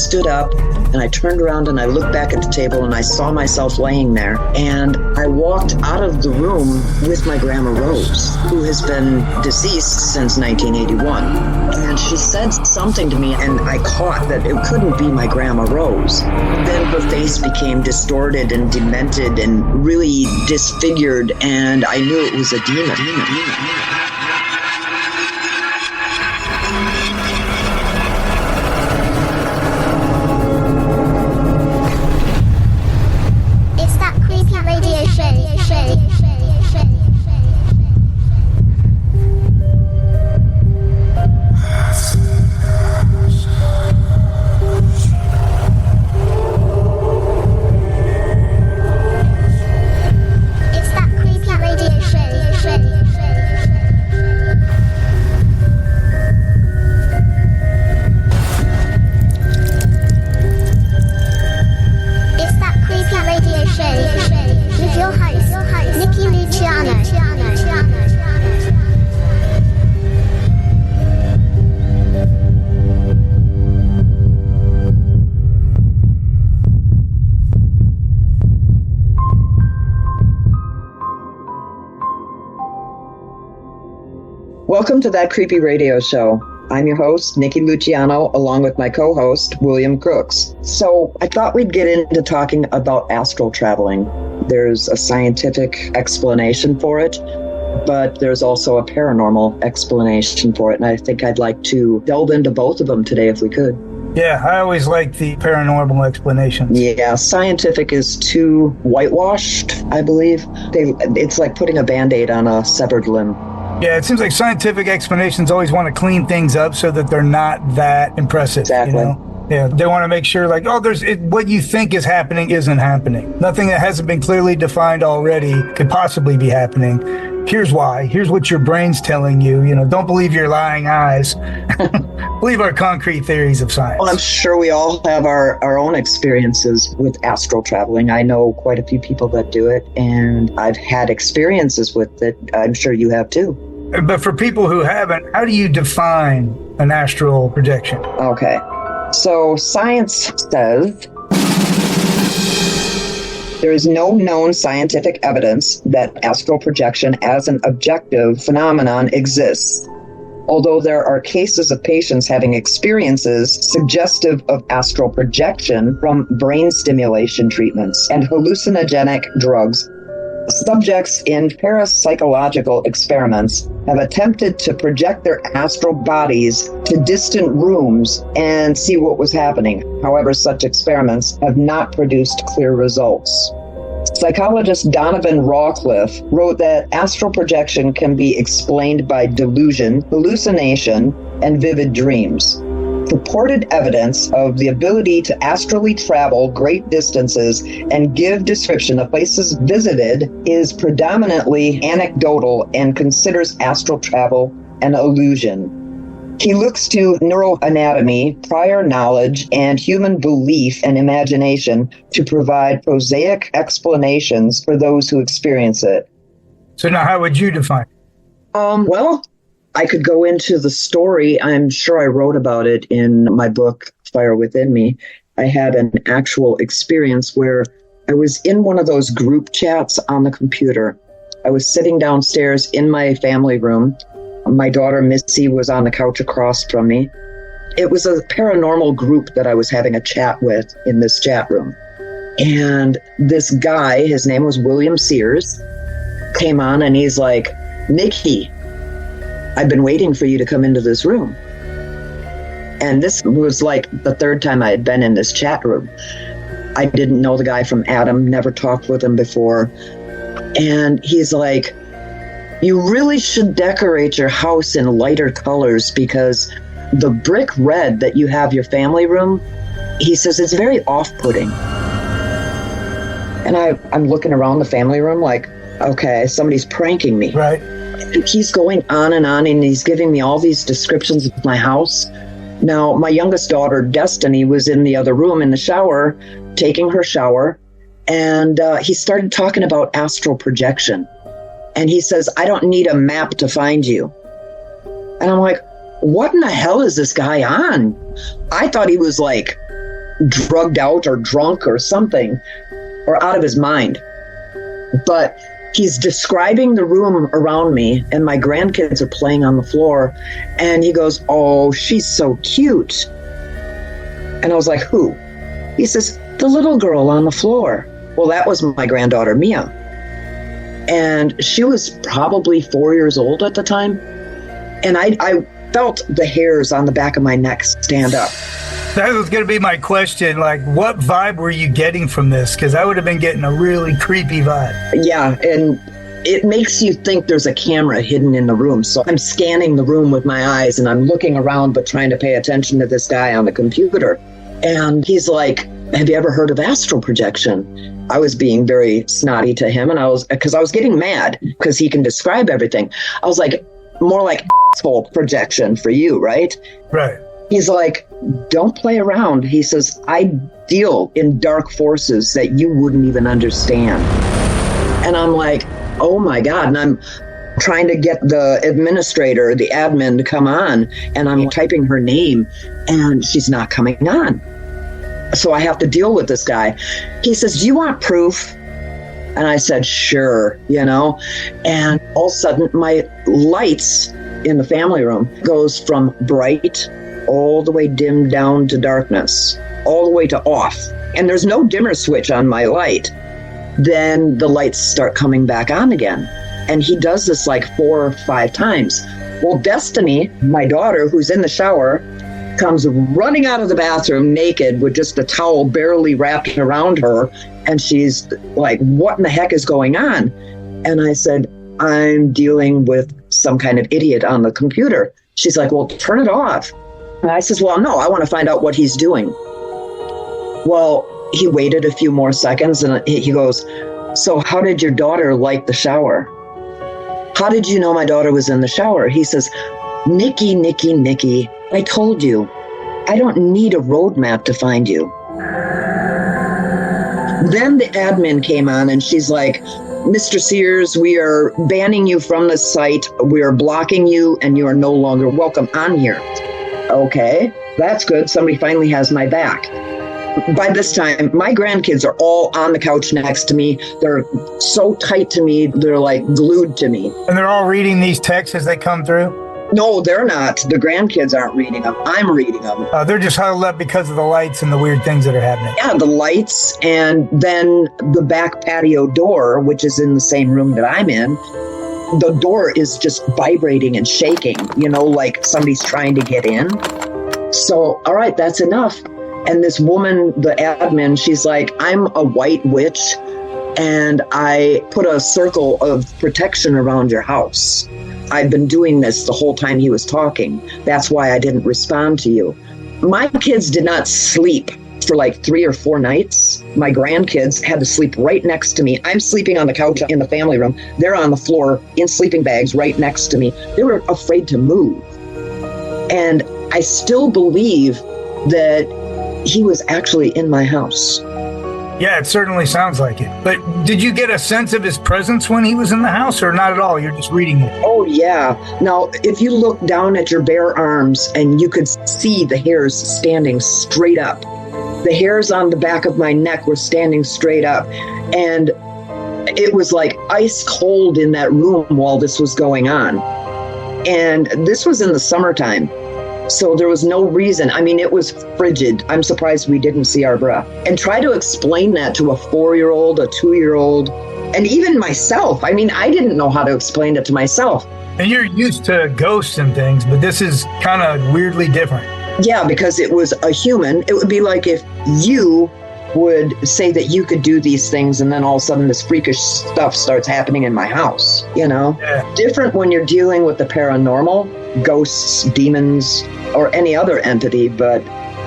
stood up and I turned around and I looked back at the table and I saw myself laying there. And I walked out of the room with my grandma Rose, who has been deceased since 1981. And she said something to me and I caught that it couldn't be my grandma Rose. Then her face became distorted and demented and really disfigured, and I knew it was a demon. It's that creepy radio show. With your host, Nikki Luciano. Welcome to That Creepy Radio Show. I'm your host, Nikki Luciano, along with my co-host, William Crooks. So I thought we'd get into talking about astral traveling. There's a scientific explanation for it, but there's also a paranormal explanation for it. And I think I'd like to delve into both of them today if we could. Yeah, I always like the paranormal explanations. Yeah, scientific is too whitewashed, I believe. It's like putting a Band-Aid on a severed limb. Yeah, it seems like scientific explanations always want to clean things up so that they're not that impressive. Exactly. You know? Yeah, they want to make sure like, what you think is happening isn't happening. Nothing that hasn't been clearly defined already could possibly be happening. Here's why. Here's what your brain's telling you. You know, don't believe your lying eyes. Believe our concrete theories of science. Well, I'm sure we all have our own experiences with astral traveling. I know quite a few people that do it, and I've had experiences with it. I'm sure you have too. But for people who haven't, how do you define an astral projection? Okay. So science says there is no known scientific evidence that astral projection as an objective phenomenon exists. Although there are cases of patients having experiences suggestive of astral projection from brain stimulation treatments and hallucinogenic drugs, subjects in parapsychological experiments have attempted to project their astral bodies to distant rooms and see what was happening. However, such experiments have not produced clear results. Psychologist Donovan Rawcliffe wrote that astral projection can be explained by delusion, hallucination, and vivid dreams. Purported evidence of the ability to astrally travel great distances and give description of places visited is predominantly anecdotal and considers astral travel an illusion. He looks to neuroanatomy, prior knowledge, and human belief and imagination to provide prosaic explanations for those who experience it. So now how would you define it? Well, I could go into the story. I'm sure I wrote about it in my book, Fire Within Me. I had an actual experience where I was in one of those group chats on the computer. I was sitting downstairs in my family room. My daughter, Missy, was on the couch across from me. It was a paranormal group that I was having a chat with in this chat room. And this guy, his name was William Sears, came on and he's like, "Nikki, I've been waiting for you to come into this room." And this was like the third time I had been in this chat room. I didn't know the guy from Adam, never talked with him before. And he's like, "You really should decorate your house in lighter colors because the brick red that you have your family room," he says, "it's very off-putting." And I'm looking around the family room like, okay, somebody's pranking me. Right. And he's going on and he's giving me all these descriptions of my house. Now, my youngest daughter, Destiny, was in the other room in the shower, taking her shower, and he started talking about astral projection. And he says, "I don't need a map to find you." And I'm like, what in the hell is this guy on? I thought he was like drugged out or drunk or something, or out of his mind. But he's describing the room around me, and my grandkids are playing on the floor, and he goes, "Oh, she's so cute." And I was like, "Who?" He says, "The little girl on the floor." Well, that was my granddaughter, Mia. And she was probably 4 years old at the time. And I felt the hairs on the back of my neck stand up. That was going to be my question. Like, what vibe were you getting from this? Because I would have been getting a really creepy vibe. Yeah, and it makes you think there's a camera hidden in the room. So I'm scanning the room with my eyes, and I'm looking around but trying to pay attention to this guy on the computer. And he's like, "Have you ever heard of astral projection?" I was being very snotty to him, and I was getting mad because he can describe everything. I was like, more like astral projection for you, right? Right. He's like, "Don't play around." He says, "I deal in dark forces that you wouldn't even understand." And I'm like, oh my God. And I'm trying to get the administrator, the admin, to come on, and I'm typing her name, and she's not coming on. So I have to deal with this guy. He says, "Do you want proof?" And I said, "Sure," And all of a sudden, my lights in the family room goes from bright all the way dimmed down to darkness, all the way to off. And there's no dimmer switch on my light. Then the lights start coming back on again. And he does this like 4 or 5 times. Well, Destiny, my daughter, who's in the shower, comes running out of the bathroom naked with just a towel barely wrapped around her. And she's like, "What in the heck is going on?" And I said, "I'm dealing with some kind of idiot on the computer." She's like, "Well, turn it off." And I says, "Well, no, I want to find out what he's doing." Well, he waited a few more seconds, and he goes, "So how did your daughter like the shower? How did you know my daughter was in the shower?" He says, Nikki, I told you, I don't need a roadmap to find you." Then the admin came on, and she's like, "Mr. Sears, we are banning you from the site. We are blocking you, and you are no longer welcome on here." Okay, that's good. Somebody finally has my back. By this time, my grandkids are all on the couch next to me. They're so tight to me. They're like glued to me. And they're all reading these texts as they come through? No, they're not. The grandkids aren't reading them. I'm reading them. They're just huddled up because of the lights and the weird things that are happening. Yeah, the lights, and then the back patio door, which is in the same room that I'm in. The door is just vibrating and shaking, like somebody's trying to get in. So, all right, that's enough. And this woman, the admin, she's like, "I'm a white witch, and I put a circle of protection around your house. I've been doing this the whole time he was talking. That's why I didn't respond to you." My kids did not sleep for like 3 or 4 nights. My grandkids had to sleep right next to me. I'm sleeping on the couch in the family room. They're on the floor in sleeping bags right next to me. They were afraid to move. And I still believe that he was actually in my house. Yeah, it certainly sounds like it. But did you get a sense of his presence when he was in the house, or not at all? You're just reading it. Oh, yeah. Now, if you look down at your bare arms, and you could see the hairs standing straight up. The hairs on the back of my neck were standing straight up. And it was like ice cold in that room while this was going on. And this was in the summertime. So there was no reason. I mean, it was frigid. I'm surprised we didn't see our breath. And try to explain that to a 4-year-old, a 2-year-old, and even myself. I mean, I didn't know how to explain it to myself. And you're used to ghosts and things, but this is kind of weirdly different. Yeah, because it was a human. It would be like if you would say that you could do these things, and then all of a sudden this freakish stuff starts happening in my house, Yeah. Different when you're dealing with the paranormal, ghosts, demons, or any other entity, but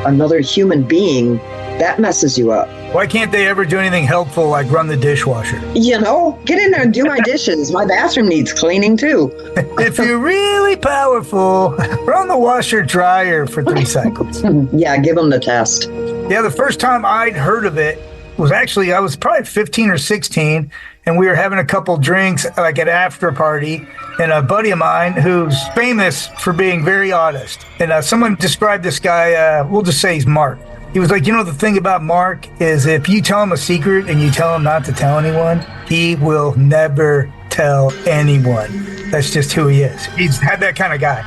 another human being, that messes you up. Why can't they ever do anything helpful like run the dishwasher? Get in there and do my dishes. My bathroom needs cleaning too. If you're really powerful, run the washer dryer for 3 cycles. Yeah, give them the test. Yeah, the first time I'd heard of it was actually, I was probably 15 or 16, and we were having a couple drinks, like at after party, and a buddy of mine who's famous for being very honest. And someone described this guy, we'll just say he's Mark. He was like, the thing about Mark is if you tell him a secret and you tell him not to tell anyone, he will never tell anyone. That's just who he is. He's had that kind of guy.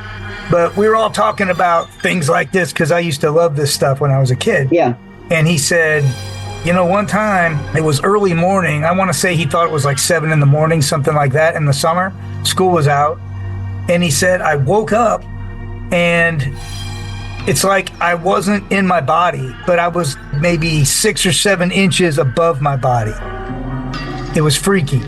But we were all talking about things like this because I used to love this stuff when I was a kid. Yeah. And he said, one time it was early morning. I want to say he thought it was like 7 a.m, something like that in the summer. School was out. And he said, I woke up and it's like I wasn't in my body, but I was maybe 6 or 7 inches above my body. It was freaky.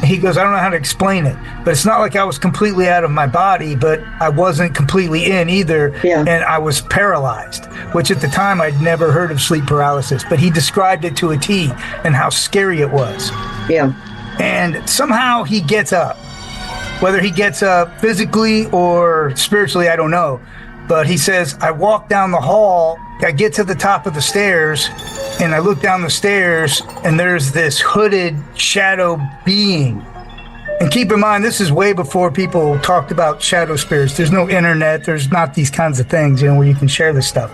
He goes, I don't know how to explain it, but it's not like I was completely out of my body, but I wasn't completely in either. Yeah. And I was paralyzed, which at the time I'd never heard of sleep paralysis, but he described it to a T and how scary it was. Yeah. And somehow he gets up. Whether he gets up physically or spiritually, I don't know. But he says, I walk down the hall, I get to the top of the stairs, and I look down the stairs, and there's this hooded shadow being. And keep in mind, this is way before people talked about shadow spirits. There's no internet. There's not these kinds of things, where you can share this stuff.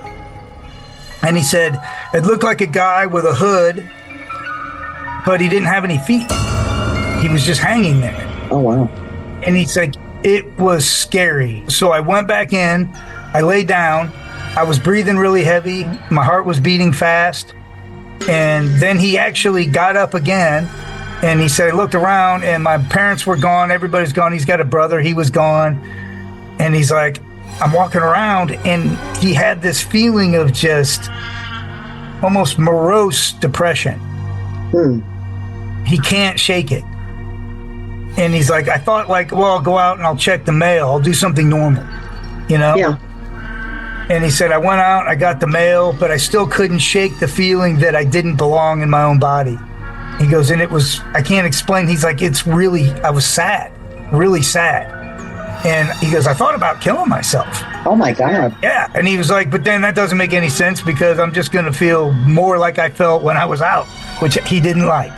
And he said, it looked like a guy with a hood, but he didn't have any feet. He was just hanging there. Oh, wow. And he's like, it was scary. So I went back in, I lay down, I was breathing really heavy, my heart was beating fast, and then he actually got up again, and he said, I looked around, and my parents were gone, everybody's gone, he's got a brother, he was gone, and he's like, I'm walking around, and he had this feeling of just almost morose depression. He can't shake it. And he's like, I thought I'll go out and I'll check the mail. I'll do something normal, Yeah. And he said, I went out, I got the mail, but I still couldn't shake the feeling that I didn't belong in my own body. He goes, and it was, I can't explain. He's like, I was sad, really sad. And he goes, I thought about killing myself. Oh, my God. Yeah. And he was like, but then that doesn't make any sense because I'm just going to feel more like I felt when I was out, which he didn't like.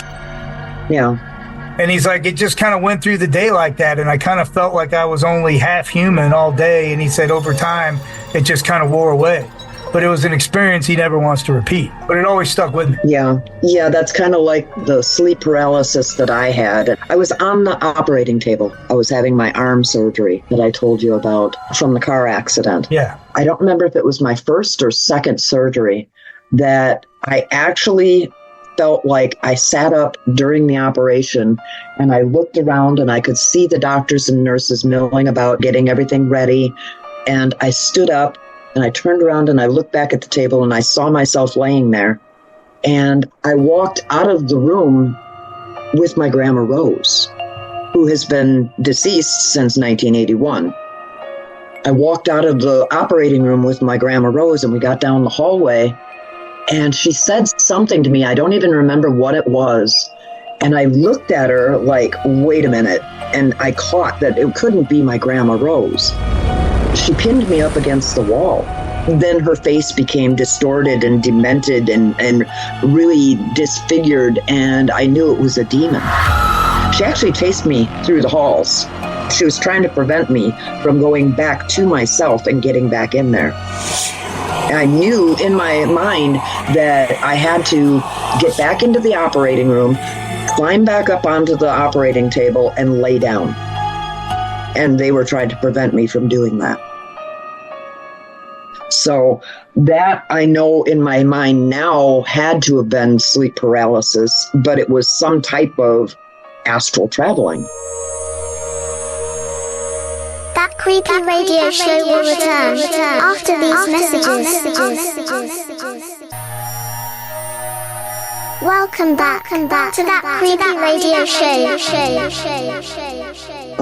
Yeah. And he's like, it just kind of went through the day like that. And I kind of felt like I was only half human all day. And he said over time, it just kind of wore away. But it was an experience he never wants to repeat. But it always stuck with me. Yeah. Yeah, that's kind of like the sleep paralysis that I had. I was on the operating table. I was having my arm surgery that I told you about from the car accident. Yeah. I don't remember if it was my first or second surgery that I actually felt like I sat up during the operation and I looked around and I could see the doctors and nurses milling about getting everything ready. And I stood up and I turned around and I looked back at the table and I saw myself laying there. And I walked out of the room with my grandma Rose, who has been deceased since 1981. I walked out of the operating room with my grandma Rose and we got down the hallway. And she said something to me. I don't even remember what it was. And I looked at her like, wait a minute. And I caught that it couldn't be my grandma Rose. She pinned me up against the wall. Then her face became distorted and demented and really disfigured. And I knew it was a demon. She actually chased me through the halls. She was trying to prevent me from going back to myself and getting back in there. I knew in my mind that I had to get back into the operating room, climb back up onto the operating table, and lay down. And they were trying to prevent me from doing that. So that I know in my mind now had to have been sleep paralysis, but it was some type of astral traveling. That creepy radio show will return after these messages. Welcome back to that creepy radio show.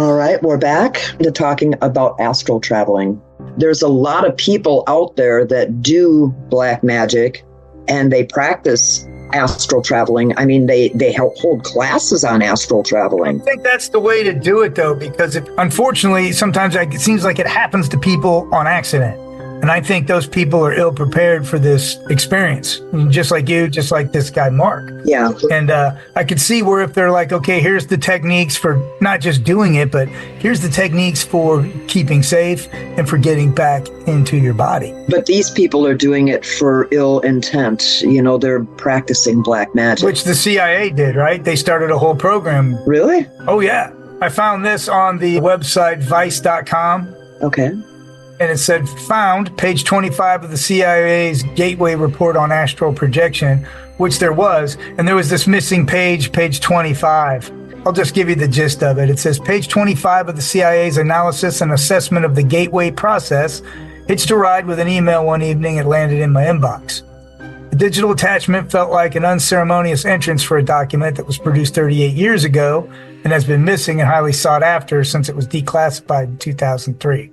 All right, we're back to talking about astral traveling. There's a lot of people out there that do black magic and they practice astral traveling. I mean, they hold classes on astral traveling. I think that's the way to do it, though, because unfortunately, sometimes it seems like it happens to people on accident. And I think those people are ill prepared for this experience. I mean, just like you, just like this guy, Mark. Yeah. And I could see where if they're like, okay, here's the techniques for not just doing it, but here's the techniques for keeping safe and for getting back into your body. But these people are doing it for ill intent. You know, they're practicing black magic. Which the CIA did, right? They started a whole program. Really? Oh, yeah. I found this on the website vice.com. Okay. And it said, found, page 25 of the CIA's Gateway Report on Astral Projection, which there was. And there was this missing page, page 25. I'll just give you the gist of it. It says, page 25 of the CIA's analysis and assessment of the Gateway process hitched a ride with an email one evening. It landed in my inbox. The digital attachment felt like an unceremonious entrance for a document that was produced 38 years ago and has been missing and highly sought after since it was declassified in 2003.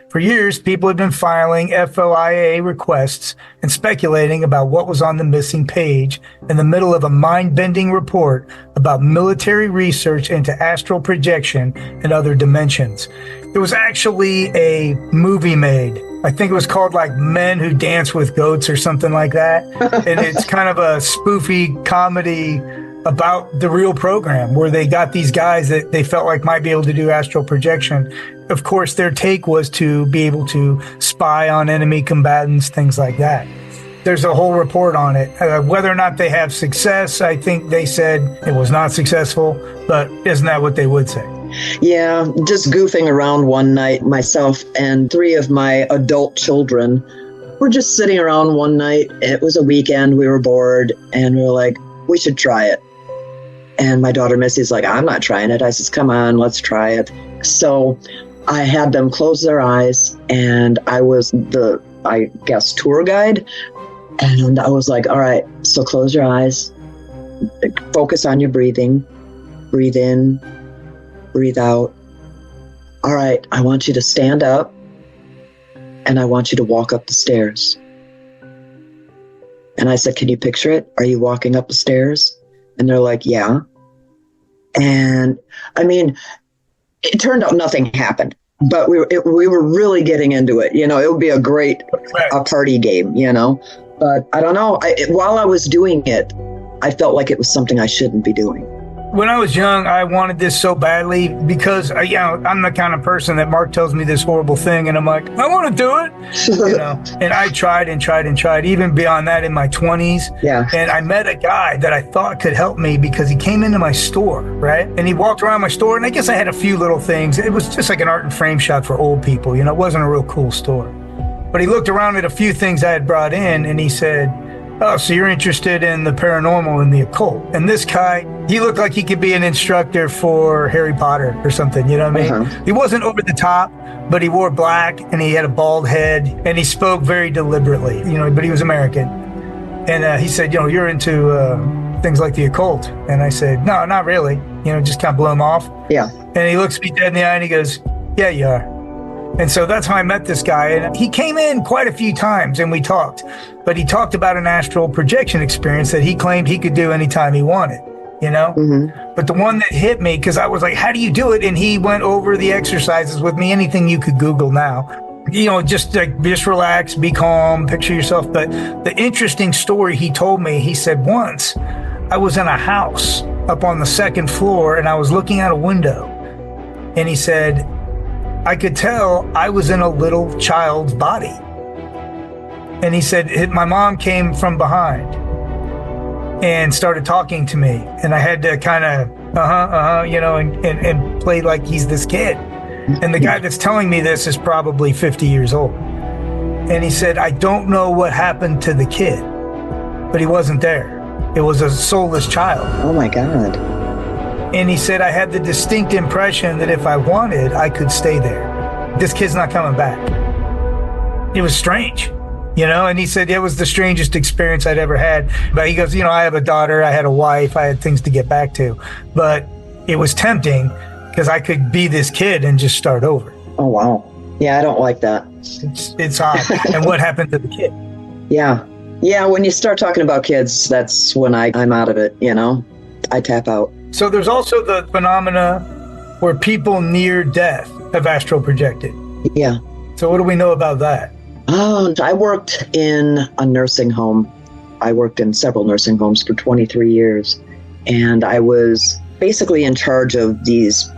For years, people had been filing FOIA requests and speculating about what was on the missing page in the middle of a mind-bending report about military research into astral projection and other dimensions. There was actually a movie made. I think it was called like Men Who Dance with Goats or something like that. And it's kind of a spoofy comedy about the real program where they got these guys that they felt like might be able to do astral projection. Of course, their take was to be able to spy on enemy combatants, things like that. There's a whole report on it. Whether or not they have success, I think they said it was not successful, but isn't that what they would say? Yeah, just goofing around one night, myself and 3 of my adult children were just sitting around one night. It was a weekend, we were bored, and we were like, we should try it. And my daughter Missy's like, I'm not trying it. I says, come on, let's try it. So I had them close their eyes, and I was the, I guess, tour guide. And I was like, all right, so close your eyes, focus on your breathing, breathe in, breathe out. All right, I want you to stand up, and I want you to walk up the stairs. And I said, can you picture it? Are you walking up the stairs? And they're like, yeah. And I mean, it turned out nothing happened, but we were really getting into it. You know, it would be a great party game, you know. But I don't know. While I was doing it, I felt like it was something I shouldn't be doing. When I was young, I wanted this so badly because, you know, I'm the kind of person that Mark tells me this horrible thing, and I'm like, I want to do it. You know, and I tried and tried and tried, even beyond that in my 20s. Yeah. And I met a guy that I thought could help me because he came into my store, right? And he walked around my store, and I guess I had a few little things. It was just like an art and frame shop for old people. You know, it wasn't a real cool store. But he looked around at a few things I had brought in, and he said, oh, so you're interested in the paranormal and the occult. And this guy, he looked like he could be an instructor for Harry Potter or something, you know what I mean? Uh-huh. He wasn't over the top, but he wore black and he had a bald head and he spoke very deliberately, you know, but he was American. And he said, you know, you're into things like the occult. And I said, no, not really. You know, just kind of blew him off. Yeah. And he looks me dead in the eye and he goes, yeah, you are. And so that's how I met this guy. And he came in quite a few times and we talked. But he talked about an astral projection experience that he claimed he could do anytime he wanted, you know? Mm-hmm. But the one that hit me, because I was like, how do you do it? And he went over the exercises with me, anything you could Google now. You know, just relax, be calm, picture yourself. But the interesting story he told me, he said, once I was in a house up on the 2nd floor and I was looking out a window. And he said, I could tell I was in a little child's body. And he said, my mom came from behind and started talking to me. And I had to kind of, you know, and play like he's this kid. And the guy that's telling me this is probably 50 years old. And he said, I don't know what happened to the kid, but he wasn't there. It was a soulless child. Oh my God. And he said, I had the distinct impression that if I wanted, I could stay there. This kid's not coming back. It was strange, you know? And he said, it was the strangest experience I'd ever had. But he goes, you know, I have a daughter, I had a wife, I had things to get back to. But it was tempting because I could be this kid and just start over. Oh, wow. Yeah, I don't like that. It's odd. And what happened to the kid? Yeah. Yeah, when you start talking about kids, that's when I'm out of it, you know? I tap out. So there's also the phenomena where people near death have astral projected. Yeah. So what do we know about that? Oh, I worked in a nursing home. I worked in several nursing homes for 23 years. And I was basically in charge of these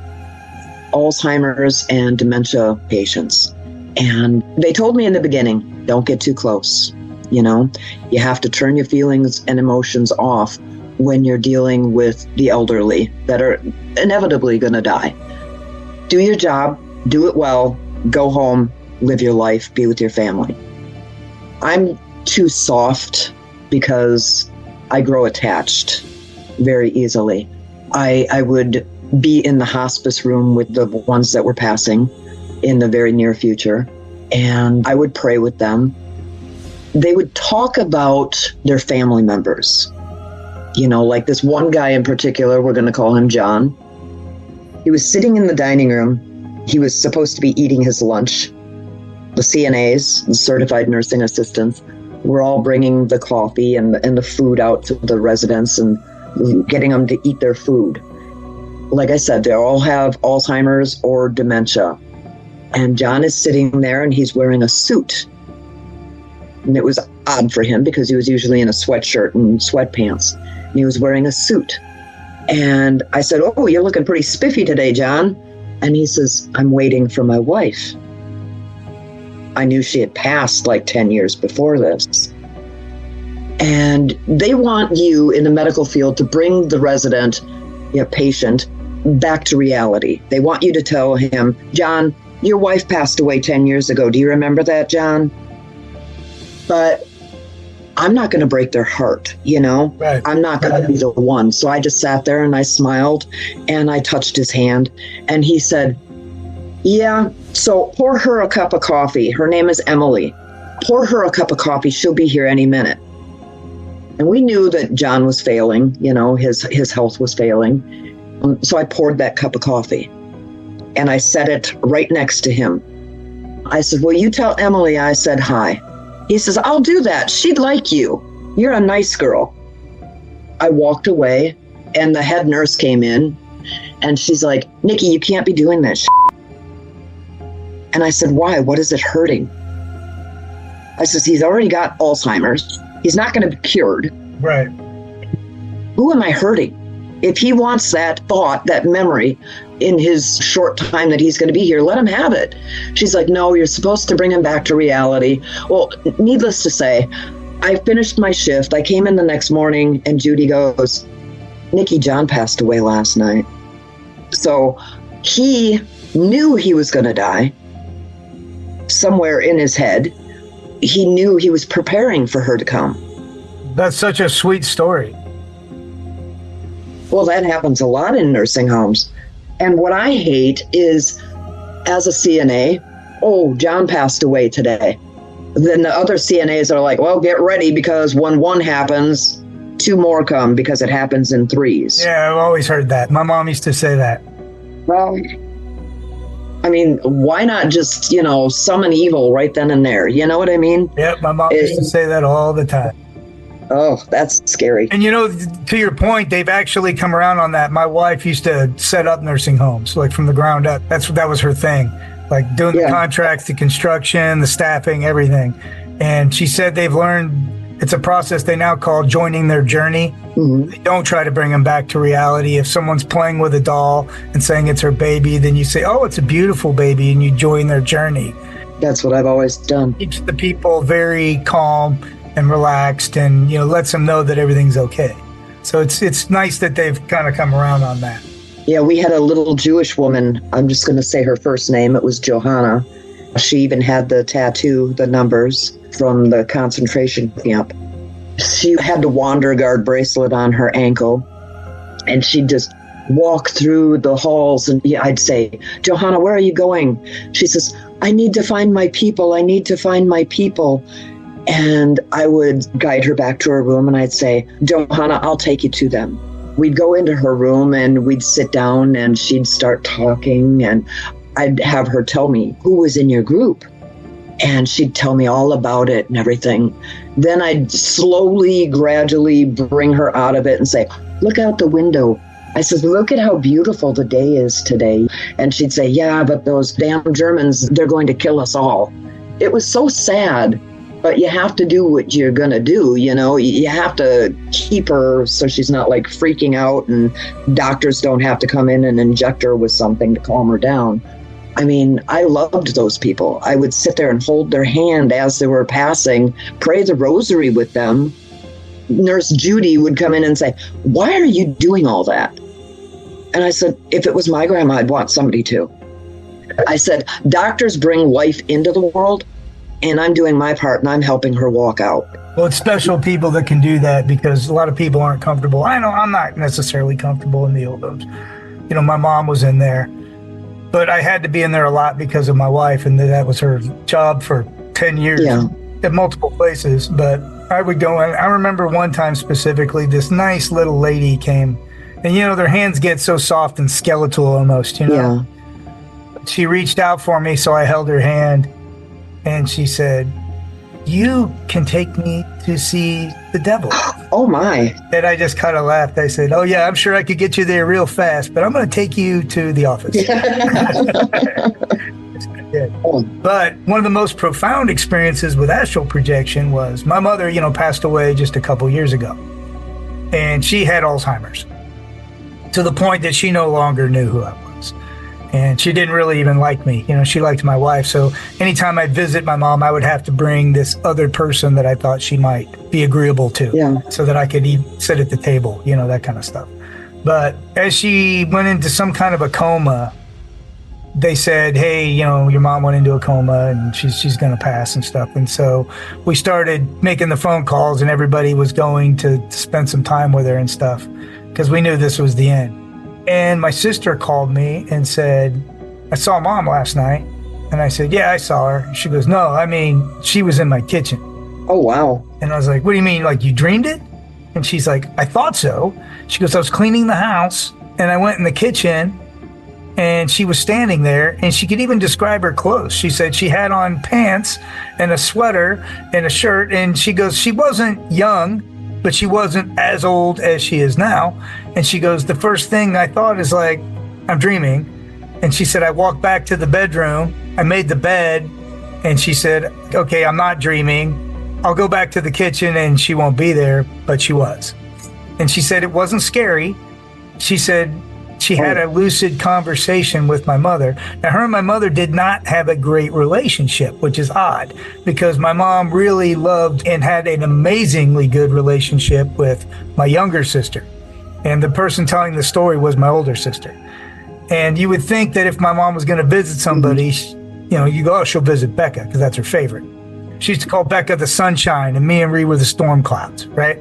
Alzheimer's and dementia patients. And they told me in the beginning, don't get too close. You know, you have to turn your feelings and emotions off when you're dealing with the elderly that are inevitably going to die. Do your job, do it well, go home, live your life, be with your family. I'm too soft because I grow attached very easily. I would be in the hospice room with the ones that were passing in the very near future, and I would pray with them. They would talk about their family members. You know, like this one guy in particular, we're going to call him John. He was sitting in the dining room. He was supposed to be eating his lunch. The CNAs, the certified nursing assistants, were all bringing the coffee and the food out to the residents and getting them to eat their food. Like I said, they all have Alzheimer's or dementia. And John is sitting there and he's wearing a suit. And it was odd for him because he was usually in a sweatshirt and sweatpants. And he was wearing a suit. And I said, oh, you're looking pretty spiffy today, John. And he says, I'm waiting for my wife. I knew she had passed like 10 years before this. And they want you in the medical field to bring the resident, patient, back to reality. They want you to tell him, John, your wife passed away 10 years ago. Do you remember that, John? But I'm not going to break their heart, you know? Right. I'm not going to be the one. So I just sat there and I smiled and I touched his hand. And he said, yeah, so pour her a cup of coffee. Her name is Emily. Pour her a cup of coffee. She'll be here any minute. And we knew that John was failing, you know, his health was failing. So I poured that cup of coffee and I set it right next to him. I said, will you tell Emily I said hi? He says, I'll do that. She'd like you. You're a nice girl. I walked away and the head nurse came in and she's like, Nikki, you can't be doing this. And I said, why? What is it hurting? I says, he's already got Alzheimer's. He's not going to be cured. Right. Who am I hurting? If he wants that thought, that memory in his short time that he's going to be here, let him have it. She's like, no, you're supposed to bring him back to reality. Well, needless to say, I finished my shift. I came in the next morning and Judy goes, Nikki, John passed away last night. So he knew he was going to die. Somewhere in his head, he knew he was preparing for her to come. That's such a sweet story. Well, that happens a lot in nursing homes. And what I hate is, as a CNA, oh, John passed away today. Then the other CNAs are like, well, get ready because when one happens, two more come because it happens in threes. Yeah, I've always heard that. My mom used to say that. Well, I mean, why not just, summon evil right then and there? You know what I mean? Yep, my mom used to say that all the time. Oh, that's scary. And, to your point, they've actually come around on that. My wife used to set up nursing homes, like from the ground up. That was her thing, like doing the contracts, the construction, the staffing, everything. And she said they've learned it's a process they now call joining their journey. Mm-hmm. They don't try to bring them back to reality. If someone's playing with a doll and saying it's her baby, then you say, oh, it's a beautiful baby, and you join their journey. That's what I've always done. Keeps the people very calm and relaxed and, lets them know that everything's okay. So it's nice that they've kind of come around on that. Yeah, we had a little Jewish woman. I'm just going to say her first name. It was Johanna. She even had the tattoo, the numbers from the concentration camp. She had the Wander Guard bracelet on her ankle, and she'd just walk through the halls, and I'd say, Johanna, where are you going? She says, I need to find my people. I need to find my people. And I would guide her back to her room, and I'd say, Johanna, I'll take you to them. We'd go into her room, and we'd sit down, and she'd start talking, and I'd have her tell me who was in your group. And she'd tell me all about it and everything. Then I'd slowly, gradually bring her out of it and say, look out the window. I said, look at how beautiful the day is today. And she'd say, yeah, but those damn Germans, they're going to kill us all. it was so sad, but you have to do what you're going to do. You have to keep her so she's not like freaking out, and doctors don't have to come in and inject her with something to calm her down. I mean, I loved those people. I would sit there and hold their hand as they were passing, pray the rosary with them. Nurse Judy would come in and say, "Why are you doing all that?" And I said, "If it was my grandma, I'd want somebody to." I said, "Doctors bring life into the world, and I'm doing my part, and I'm helping her walk out." Well, it's special people that can do that, because a lot of people aren't comfortable. I know I'm not necessarily comfortable in the old homes. My mom was in there, but I had to be in there a lot because of my wife, and that was her job for 10 years at multiple places. But I would go in. I remember one time specifically, this nice little lady came, and their hands get so soft and skeletal almost, Yeah. She reached out for me, so I held her hand, and she said, "You can take me to see the devil." Oh my. And I just kind of laughed. I said, "Oh yeah, I'm sure I could get you there real fast, but I'm going to take you to the office." But one of the most profound experiences with astral projection was my mother, passed away just a couple years ago, and she had Alzheimer's to the point that she no longer knew who I was. And she didn't really even like me. She liked my wife. So anytime I'd visit my mom, I would have to bring this other person that I thought she might be agreeable to, so that I could sit at the table, that kind of stuff. But as she went into some kind of a coma, they said, "Hey, your mom went into a coma and she's going to pass and stuff." And so we started making the phone calls, and everybody was going to spend some time with her and stuff, because we knew this was the end. And my sister called me and said, "I saw Mom last night." And I said, "Yeah, I saw her." She goes, "No, I mean, she was in my kitchen." Oh, wow. And I was like, "What do you mean? Like, you dreamed it?" And she's like, "I thought so." She goes, "I was cleaning the house and I went in the kitchen and she was standing there, and she could even describe her clothes. She said she had on pants and a sweater and a shirt." And she goes, "She wasn't young, but she wasn't as old as she is now." And she goes, "The first thing I thought is like, I'm dreaming." And she said, "I walked back to the bedroom, I made the bed," and she said, "Okay, I'm not dreaming. I'll go back to the kitchen and she won't be there," but she was. And she said it wasn't scary. She said she had a lucid conversation with my mother. Now, her and my mother did not have a great relationship, which is odd, because my mom really loved and had an amazingly good relationship with my younger sister. And the person telling the story was my older sister. And you would think that if my mom was going to visit somebody, you go, "Oh, she'll visit Becca," because that's her favorite. She used to call Becca the sunshine, and me and Ree were the storm clouds, right?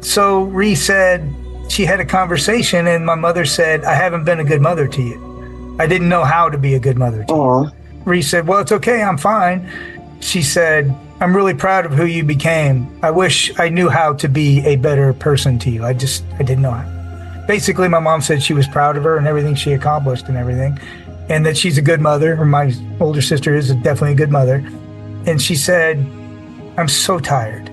So Ree said she had a conversation, and my mother said, "I haven't been a good mother to you. I didn't know how to be a good mother to you." Ree said, "Well, it's okay. I'm fine." She said, "I'm really proud of who you became. I wish I knew how to be a better person to you. I didn't know how." Basically, my mom said she was proud of her and everything she accomplished and everything, and that she's a good mother, or my older sister is definitely a good mother. And she said, "I'm so tired."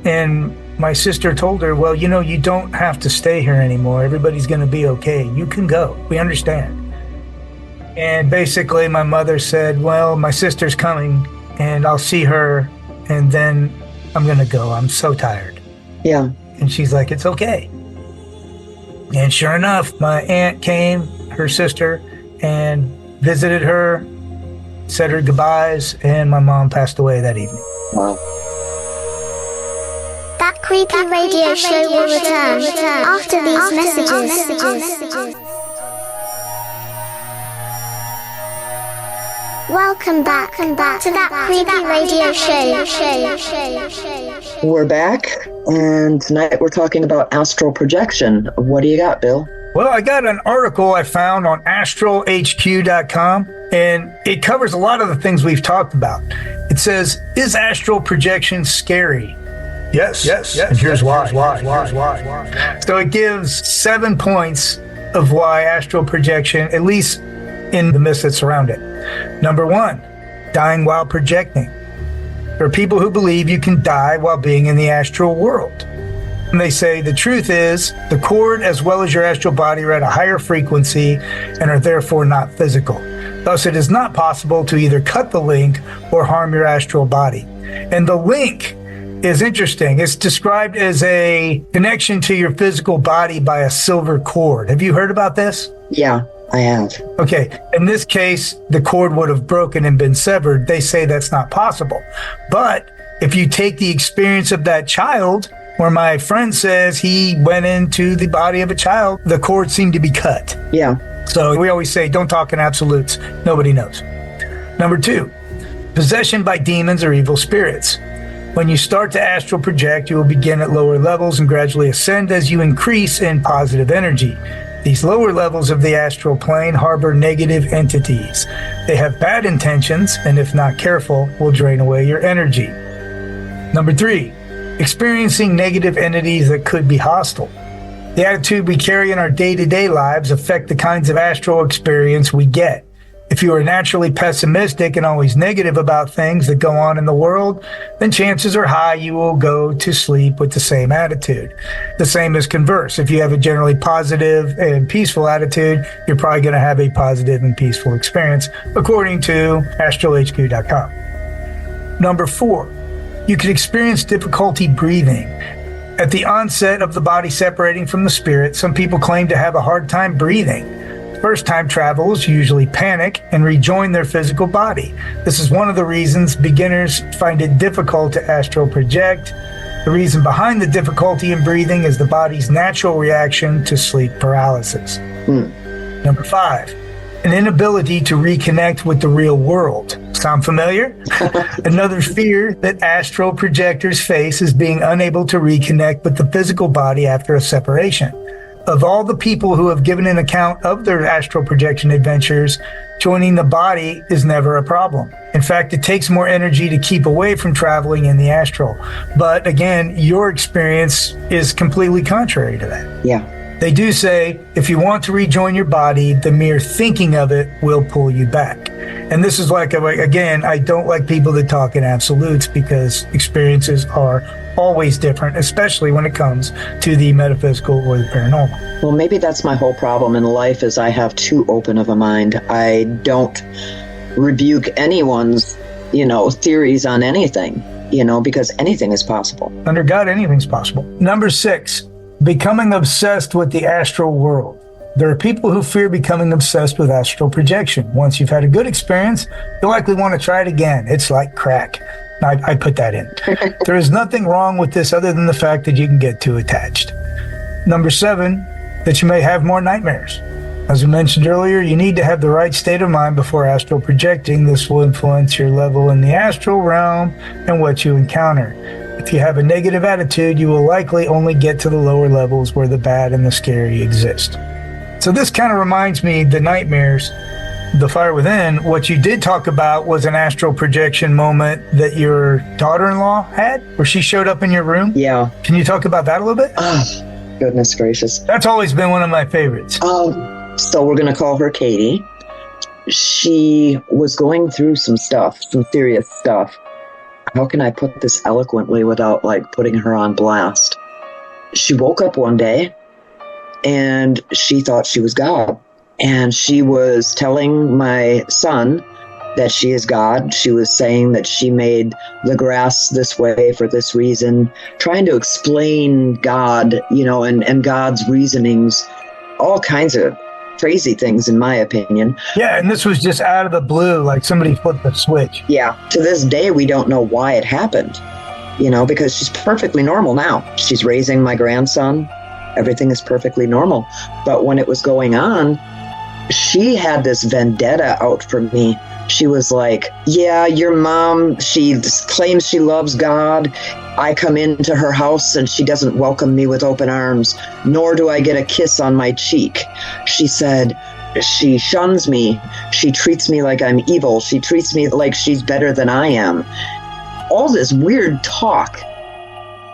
And my sister told her, "Well, you don't have to stay here anymore. Everybody's going to be okay. You can go. We understand." And basically, my mother said, "Well, my sister's coming, and I'll see her, and then I'm going to go. I'm so tired." Yeah. And she's like, "It's okay." And sure enough, my aunt came, her sister, and visited her, said her goodbyes, and my mom passed away that evening. Wow. That creepy radio show will return after these messages. Welcome back to that creepy radio show. We're back, and tonight we're talking about astral projection. What do you got, Bill? Well, I got an article I found on astralhq.com, and it covers a lot of the things we've talked about. It says, "Is astral projection scary?" Yes. And here's why. So it gives 7 points of why astral projection, at least in the myths that surround it. Number 1, dying while projecting. There are people who believe you can die while being in the astral world. And they say the truth is the cord as well as your astral body are at a higher frequency and are therefore not physical. Thus, it is not possible to either cut the link or harm your astral body. And the link is interesting. It's described as a connection to your physical body by a silver cord. Have you heard about this? Yeah, I have. Okay. In this case, the cord would have broken and been severed. They say that's not possible. But if you take the experience of that child, where my friend says he went into the body of a child, the cord seemed to be cut. Yeah. So we always say, don't talk in absolutes. Nobody knows. Number 2, possession by demons or evil spirits. When you start to astral project, you will begin at lower levels and gradually ascend as you increase in positive energy. These lower levels of the astral plane harbor negative entities. They have bad intentions, and if not careful, will drain away your energy. Number 3, experiencing negative entities that could be hostile. The attitude we carry in our day-to-day lives affect the kinds of astral experience we get. If you are naturally pessimistic and always negative about things that go on in the world, then chances are high you will go to sleep with the same attitude. The same is converse. If you have a generally positive and peaceful attitude, you're probably going to have a positive and peaceful experience, according to astralhq.com. Number 4, you can experience difficulty breathing. At the onset of the body separating from the spirit, some people claim to have a hard time breathing. First-time travelers usually panic and rejoin their physical body. This is one of the reasons beginners find it difficult to astral project. The reason behind the difficulty in breathing is the body's natural reaction to sleep paralysis. Number 5, an inability to reconnect with the real world. Sound familiar? Another fear that astral projectors face is being unable to reconnect with the physical body after a separation. Of all the people who have given an account of their astral projection adventures, joining the body is never a problem. In fact, it takes more energy to keep away from traveling in the astral. But again, your experience is completely contrary to that. Yeah. They do say, if you want to rejoin your body, the mere thinking of it will pull you back. And this is like, again, I don't like people that talk in absolutes because experiences are always different, especially when it comes to the metaphysical or the paranormal. Well, maybe that's my whole problem in life is I have too open of a mind. I don't rebuke anyone's, theories on anything, because anything is possible. Under God, anything's possible. Number 6, becoming obsessed with the astral world. There are people who fear becoming obsessed with astral projection. Once you've had a good experience, you'll likely want to try it again. It's like crack. I put that in. There is nothing wrong with this other than the fact that you can get too attached. Number 7, that you may have more nightmares. As we mentioned earlier, you need to have the right state of mind before astral projecting. This will influence your level in the astral realm and what you encounter. If you have a negative attitude, you will likely only get to the lower levels where the bad and the scary exist. So this kind of reminds me, the nightmares, the fire within, what you did talk about was an astral projection moment that your daughter-in-law had, where she showed up in your room. Yeah. Can you talk about that a little bit? Oh, goodness gracious. That's always been one of my favorites. So we're going to call her Katie. She was going through some serious stuff. How can I put this eloquently without putting her on blast? She woke up one day and she thought she was God. And she was telling my son that she is God. She was saying that she made the grass this way for this reason, trying to explain God, and God's reasonings, all kinds of crazy things, in my opinion. Yeah, and this was just out of the blue, like somebody flipped the switch. Yeah. To this day, we don't know why it happened, because she's perfectly normal now. She's raising my grandson. Everything is perfectly normal. But when it was going on, she had this vendetta out for me. She was like, yeah, your mom, she claims she loves God. I come into her house and she doesn't welcome me with open arms, nor do I get a kiss on my cheek. She said, she shuns me. She treats me like I'm evil. She treats me like she's better than I am. All this weird talk.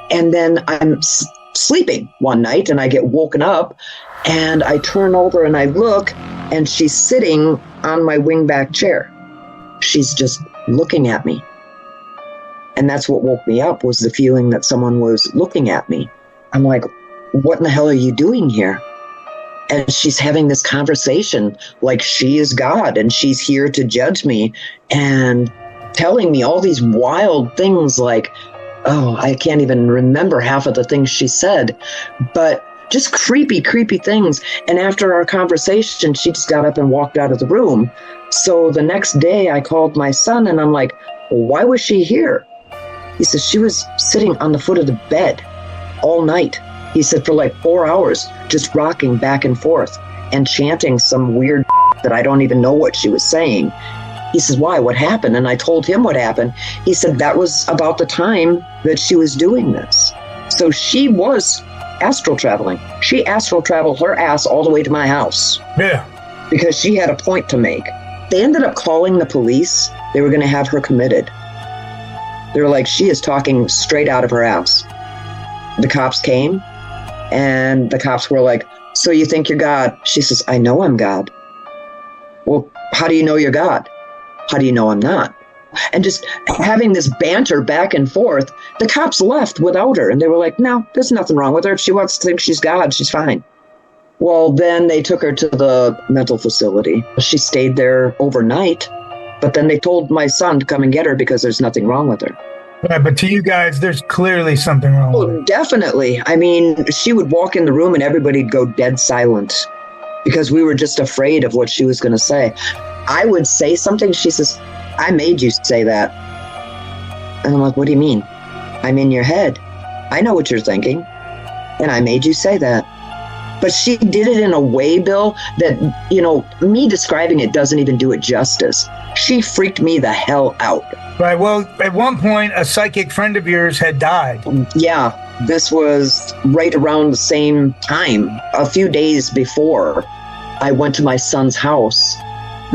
And then I'm sleeping one night and I get woken up and I turn over and I look and she's sitting on my wingback chair. She's just looking at me. And that's what woke me up, was the feeling that someone was looking at me. I'm like, what in the hell are you doing here? And she's having this conversation like she is God and she's here to judge me and telling me all these wild things like, oh, I can't even remember half of the things she said, but just creepy things. And after our conversation, she just got up and walked out of the room. So the next day I called my son and I'm like, why was she here? He says, she was sitting on the foot of the bed all night. He said, for like 4 hours, just rocking back and forth and chanting some weird that I don't even know what she was saying. He says, why? What happened? And I told him what happened. He said, that was about the time that she was doing this. So she was astral traveling. She astral traveled her ass all the way to my house. Yeah. Because she had a point to make. They ended up calling the police. They were going to have her committed. They were like, she is talking straight out of her ass. The cops came, and the cops were like, so you think you're God? She says, I know I'm God. Well, how do you know you're God? How do you know I'm not? And just having this banter back and forth, the cops left without her. And they were like, no, there's nothing wrong with her. If she wants to think she's God, she's fine. Well, then they took her to the mental facility. She stayed there overnight, but then they told my son to come and get her because there's nothing wrong with her. Yeah, but to you guys, there's clearly something wrong with her. Definitely. I mean, she would walk in the room and everybody'd go dead silent because we were just afraid of what she was going to say. I would say something. She says, I made you say that. And I'm like, what do you mean? I'm in your head. I know what you're thinking. And I made you say that. But she did it in a way, Bill, that, you know, me describing it doesn't even do it justice. She freaked me the hell out. Right. Well, at one point, a psychic friend of yours had died. Yeah. This was right around the same time. A few days before I went to my son's house,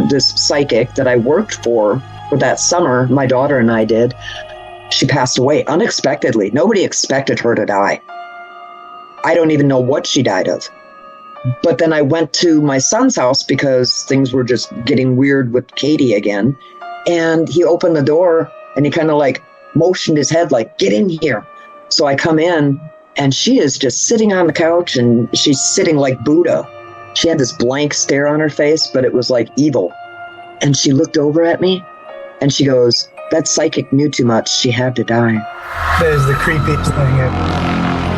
this psychic that I worked for that summer, my daughter and I did, she passed away unexpectedly. Nobody expected her to die. I don't even know what she died of. But then I went to my son's house because things were just getting weird with Katie again. And he opened the door and he kind of like motioned his head like, get in here. So I come in and she is just sitting on the couch and she's sitting like Buddha. She had this blank stare on her face, but it was like evil. And she looked over at me and she goes, that psychic knew too much. She had to die. That is the creepiest thing ever.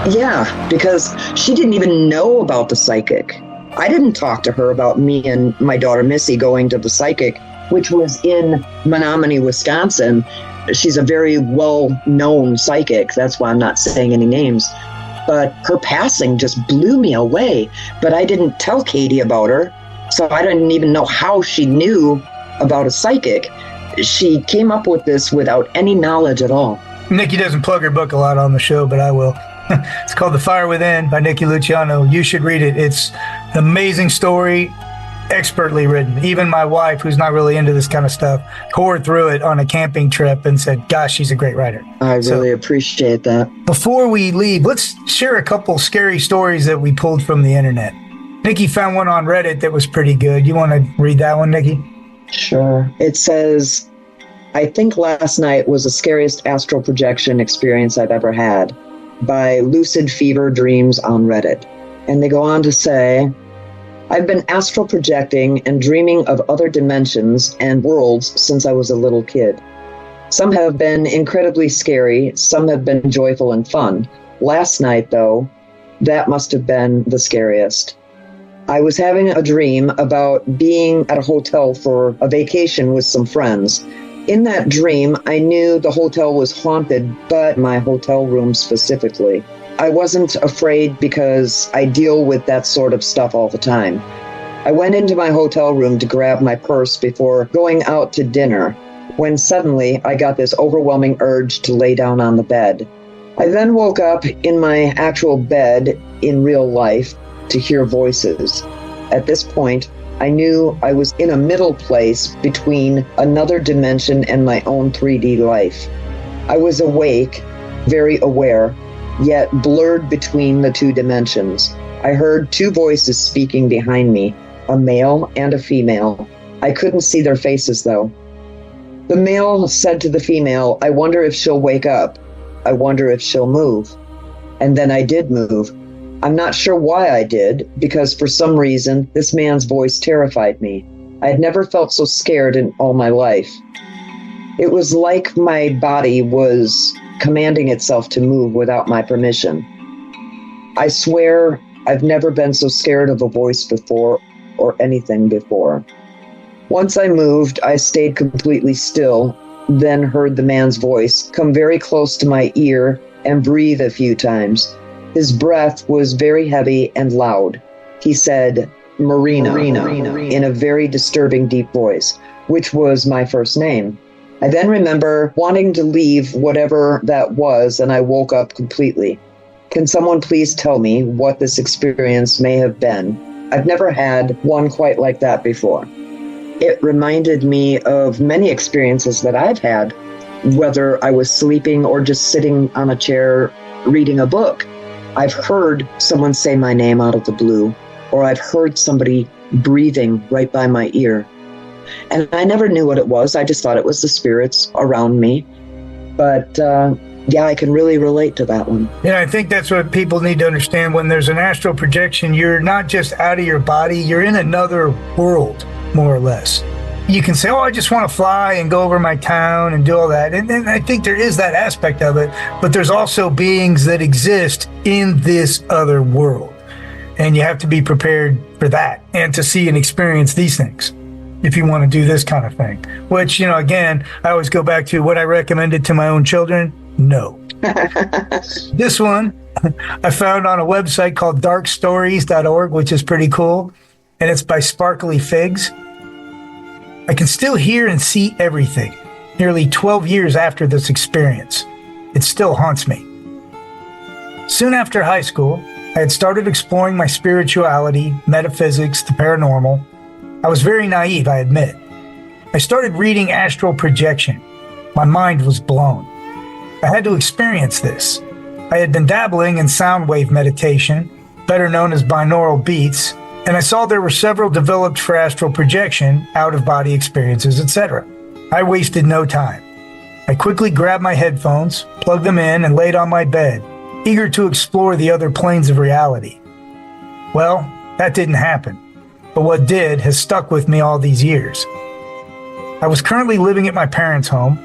Yeah, because she didn't even know about the psychic. I didn't talk to her about me and my daughter Missy going to the psychic, which was in Menominee, Wisconsin. She's a very well-known psychic. That's why I'm not saying any names. But her passing just blew me away. But I didn't tell Katie about her, so I didn't even know how she knew about a psychic. She came up with this without any knowledge at all. Nikki doesn't plug her book a lot on the show, but I will. It's called The Fire Within by Nikki Luciano. You should read it. It's an amazing story, expertly written. Even my wife, who's not really into this kind of stuff, tore through it on a camping trip and said, gosh, she's a great writer. I really appreciate that. Before we leave, let's share a couple scary stories that we pulled from the internet. Nikki found one on Reddit that was pretty good. You want to read that one, Nikki? Sure. It says, I think last night was the scariest astral projection experience I've ever had, by Lucid Fever Dreams on Reddit. And they go on to say, I've been astral projecting and dreaming of other dimensions and worlds since I was a little kid. Some have been incredibly scary, some have been joyful and fun. Last night, though, that must have been the scariest. I was having a dream about being at a hotel for a vacation with some friends. In that dream, I knew the hotel was haunted, but my hotel room specifically. I wasn't afraid because I deal with that sort of stuff all the time. I went into my hotel room to grab my purse before going out to dinner, when suddenly I got this overwhelming urge to lay down on the bed. I then woke up in my actual bed in real life to hear voices. At this point, I knew I was in a middle place between another dimension and my own 3D life. I was awake, very aware, yet blurred between the two dimensions. I heard two voices speaking behind me, a male and a female. I couldn't see their faces, though. The male said to the female, I wonder if she'll wake up. I wonder if she'll move. And then I did move. I'm not sure why I did, because for some reason, this man's voice terrified me. I had never felt so scared in all my life. It was like my body was commanding itself to move without my permission. I swear I've never been so scared of a voice before or anything before. Once I moved, I stayed completely still, then heard the man's voice come very close to my ear and breathe a few times. His breath was very heavy and loud. He said, Marina, in a very disturbing deep voice, which was my first name. I then remember wanting to leave whatever that was, and I woke up completely. Can someone please tell me what this experience may have been? I've never had one quite like that before. It reminded me of many experiences that I've had, whether I was sleeping or just sitting on a chair reading a book. I've heard someone say my name out of the blue, or I've heard somebody breathing right by my ear. And I never knew what it was. I just thought it was the spirits around me. But yeah, I can really relate to that one. Yeah, I think that's what people need to understand. When there's an astral projection, you're not just out of your body, you're in another world, more or less. You can say, oh, I just want to fly and go over my town and do all that. And I think there is that aspect of it, but there's also beings that exist in this other world. And you have to be prepared for that and to see and experience these things if you want to do this kind of thing. Which, again, I always go back to what I recommended to my own children. No. This one I found on a website called darkstories.org, which is pretty cool. And it's by Sparkly Figs. I can still hear and see everything. Nearly 12 years after this experience, it still haunts me. Soon after high school, I had started exploring my spirituality, metaphysics, the paranormal. I was very naive, I admit. I started reading Astral Projection. My mind was blown. I had to experience this. I had been dabbling in sound wave meditation, better known as binaural beats, and I saw there were several developed for astral projection, out-of-body experiences, etc. I wasted no time. I quickly grabbed my headphones, plugged them in, and laid on my bed, eager to explore the other planes of reality. Well, that didn't happen, but what did has stuck with me all these years. I was currently living at my parents' home.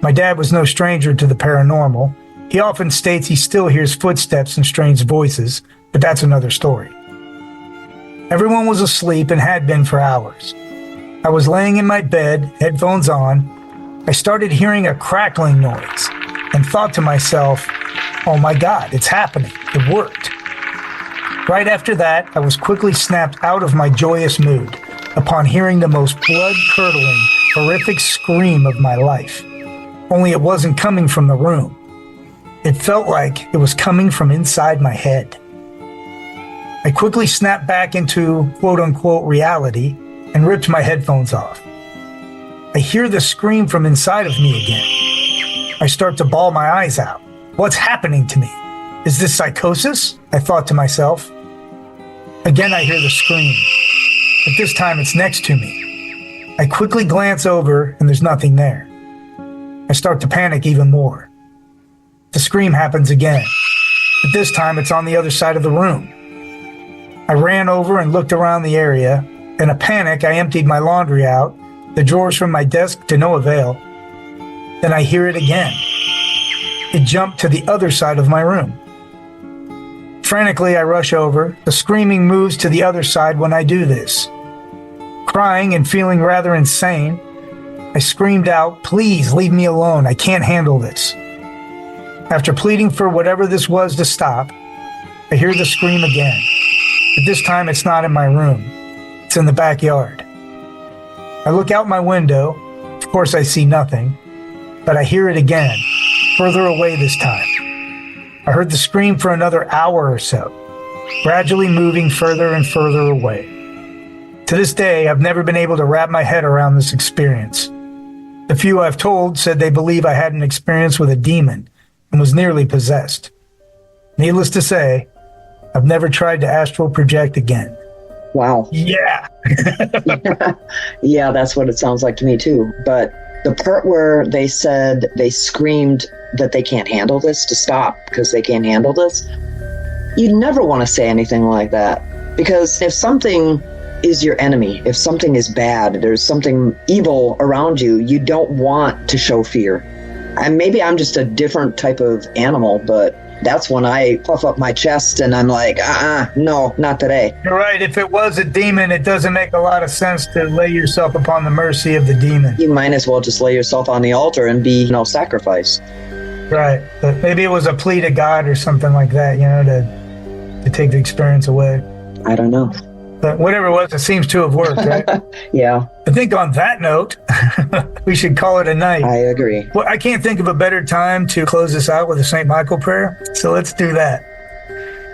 My dad was no stranger to the paranormal. He often states he still hears footsteps and strange voices, but that's another story. Everyone was asleep and had been for hours. I was laying in my bed, headphones on. I started hearing a crackling noise and thought to myself, oh my God, it's happening. It worked. Right after that, I was quickly snapped out of my joyous mood upon hearing the most blood-curdling, horrific scream of my life. Only it wasn't coming from the room. It felt like it was coming from inside my head. I quickly snapped back into quote-unquote reality and ripped my headphones off. I hear the scream from inside of me again. I start to bawl my eyes out. What's happening to me? Is this psychosis? I thought to myself. Again, I hear the scream, but this time it's next to me. I quickly glance over and there's nothing there. I start to panic even more. The scream happens again, but this time it's on the other side of the room. I ran over and looked around the area. In a panic, I emptied my laundry out, the drawers from my desk to no avail. Then I hear it again. It jumped to the other side of my room. Frantically, I rush over. The screaming moves to the other side when I do this. Crying and feeling rather insane, I screamed out, "Please leave me alone. I can't handle this." After pleading for whatever this was to stop, I hear the scream again. But this time it's not in my room. It's in the backyard. I look out my window. Of course, I see nothing, but I hear it again, further away this time. I heard the scream for another hour or so, gradually moving further and further away. To this day, I've never been able to wrap my head around this experience. The few I've told said they believe I had an experience with a demon and was nearly possessed. Needless to say, I've never tried to astral project again. Wow. Yeah. Yeah, that's what it sounds like to me too. But the part where they said they screamed that they can't handle this, to stop because they can't handle this, You never want to say anything like that, because if something is your enemy, if something is bad, there's something evil around you, you don't want to show fear. And maybe I'm just a different type of animal, but that's when I puff up my chest and I'm like, no, not today. You're right. If it was a demon, it doesn't make a lot of sense to lay yourself upon the mercy of the demon. You might as well just lay yourself on the altar and be, sacrificed. Right. But maybe it was a plea to God or something like that, to take the experience away. I don't know. But whatever it was, it seems to have worked, right? Yeah. I think on that note, we should call it a night. I agree. Well, I can't think of a better time to close this out with a St. Michael prayer. So let's do that.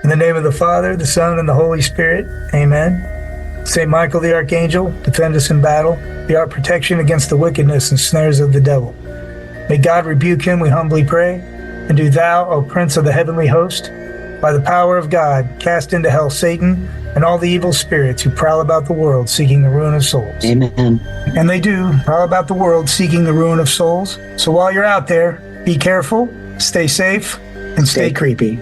In the name of the Father, the Son, and the Holy Spirit. Amen. St. Michael the Archangel, defend us in battle. Be our protection against the wickedness and snares of the devil. May God rebuke him, we humbly pray. And do thou, O Prince of the heavenly host, by the power of God, cast into hell Satan and all the evil spirits who prowl about the world seeking the ruin of souls. Amen. And they do prowl about the world seeking the ruin of souls. So while you're out there, be careful, stay safe, and stay creepy.